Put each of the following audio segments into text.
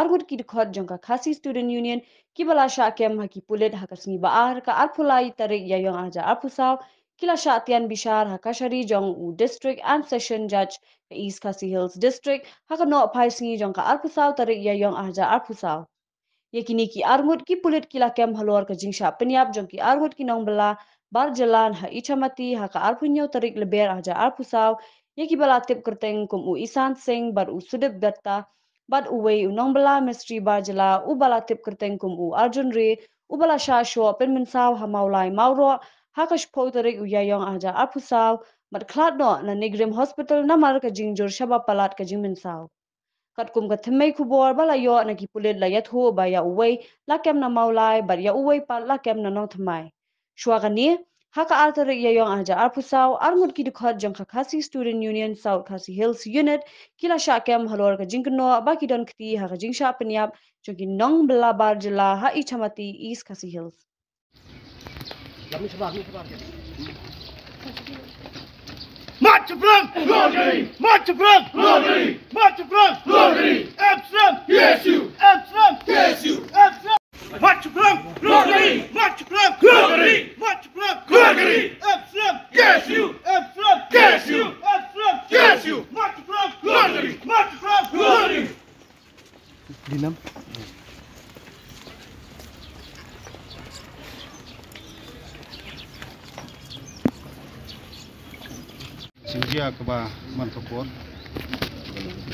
Argut ki dikhot jongka khasi student union kibala sha kem haki pulit hakasni baar ka arpulai tarik yayong aja arpusaw kila sha tian bishar hakashari jong u district and session judge ka East Khasi Hills district hakano paisingi jongka arpusaw tarik yayong aja arpusaw yakini ki argut ki pulit kila kem halor ka jingsha penyap jong ki argut ki nong bela bar jalan ha ichamati ha ka arpunyo tarik leber aja arpusaw yaki bala tip kerteng kum u isan sing bar u sudip datta bad uwei unong bela mistri barjala ubala tip kerteng kum u arjun re ubala sha sho pen minsaw ha maulai mauro hakash potarik uyayong aja arpusaw mat kladno na negrim hospital namar ka jingjur shaba palat ka jingminsaw kat kum ka themei khubor bala yo na ki pulet la yathu ba ya uwei la kem na maulai bar ya uwei pa la kem na nong thmai shwa gani haka arthur ya yong aja arpusaw armut ki dikhot jong khasi student union South Khasi Hills unit kila sha kem halor ka jingkno ba ki don kti ha ka jingsha penyap jogi nong bela bar jela ha ichamati East Khasi Hills March to front! Glory! March to front! Glory! March to front! Glory! Absent! Yes, you! Absent! Yes, you! Absent! March to front! Glory! March to front! Glory! March to front! Glory! Absent! Yes, you! Absent! Yes, you! Absent! Yes, you! March to front! Glory! March to front! Glory! Dinam. Sinjia keba mantokor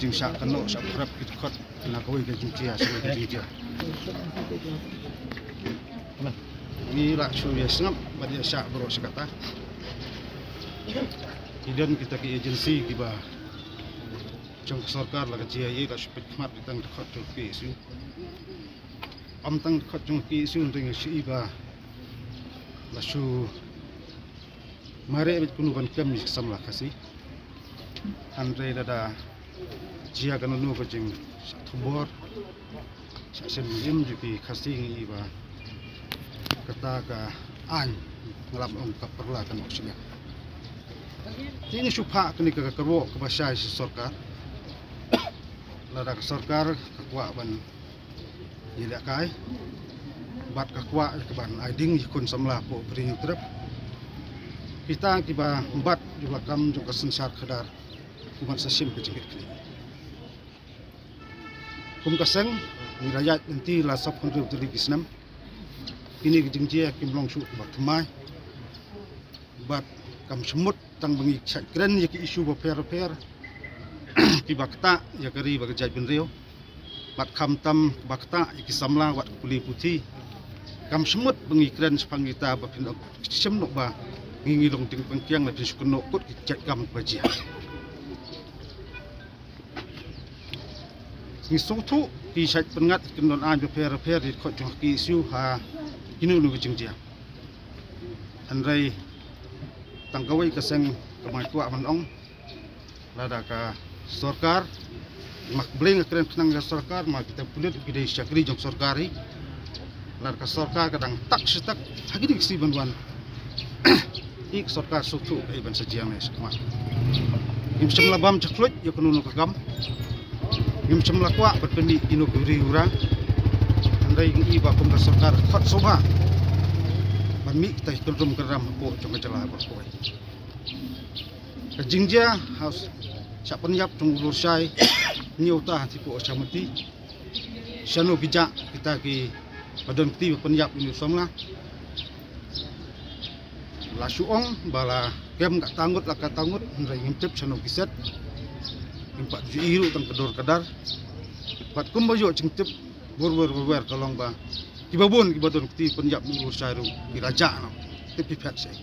jing syak kano syak krap kitkot na kawai ke jinjia syak ke jinjia ni rak su ya sengap badia syak bro sekata kemudian kita ke agensi kiba jong sarkar la kajia ye la sepet mat ditang dekat jong ke isu tang dekat jong ke isu untuk si iba la su mare bet kunuban kem samla khasi andre dada jia kana nu ko jing thubor sa sem yim juki khasi ngi ba kata ka an ngalap ong ka perla kan oksile ini supha kini ka karwo ka basai sarkar lada sarkar ka kwa ban yila kai bat ka kwa ka ban aiding kun samla po bring trip kita kiba empat juga kam juga sensar kedar kumat sasim kecil kecil kum kaseng ni rakyat nanti lasap kontrib dari bisnam ini kejengji kim longsu bat mai bat kam semut tang bengi keren ya ki isu baper kiba kata ya kari bagi jaj benrio bat kam tam bakta ya ki samla wat kuli putih kam semut bengi keren sepangita bapin semnok ba ngingi long ting pengkiang na bisu kuno kot kicak kam bajia ni sotu ki sait pengat kenon an beper di kot jong ki isu ha kinu lu jingja andrai tanggawai kaseng kamai tua manong lada ka sarkar mak bling keren kenang ka sarkar mak kita pulit gidai syakri jong sarkari lada ka sarkar kadang tak setak hagi si bantuan ik sarkar sutu iban sajiang es kama im semla bam chaklut yo kununu kagam im semla kwa berpendi inu guri ura andai i ba kum ka sarkar khat soba ban mi tai kelum keram po jong jala ba koi ka jingja haus sak penyap tung ulur sai niuta ti po chamati shanu bija kita ki badon ti penyap ini somla la suong bala kem gak tangut la ka tangut ndai ngintip sano kiset impat jiru tang kedor kadar pat kumbayo cingtip bor kalong ba kibabun kibadon ti penjap ulur sairu diraja no tipi pet sai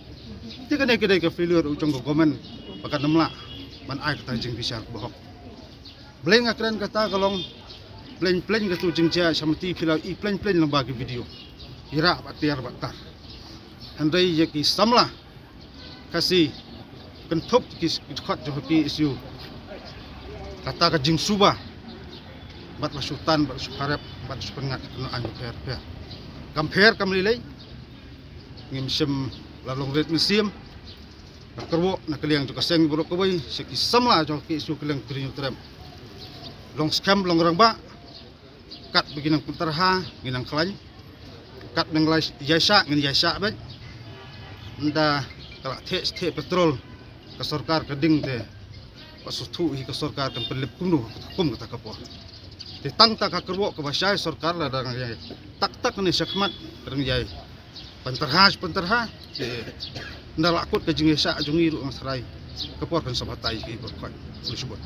ti kene kede ka failure ujung gomen bakat nemla ban ai kata jing bisar bohok bleng akren kata kalong pleng ka tu jingja samti filau i pleng lang bagi video ira batiar batar andai ye ki samla kasi kentup ki khot jo ki isu kata ka jing suba bat masutan bat suharap bat supengat no an per kamper kamlilai ngim sem lalong red museum kerwo na kaliang jo kaseng boro ko boy seki samla jo ki isu kaliang trinyo trem long scam long rangba kat beginang penterha ginang kelany kat nenglai jasa ngin jasa bet nda kala te petrol ke sarkar keding te pasutu hi ke sarkar kan pelip kuno hukum kata kapo te tang tak kerwo ke basai sarkar la dang ye tak ni sakmat dang ye penterha te nda lakut ke jing jasa jungi ru ngserai kapor kan sabatai ki berkoi disebut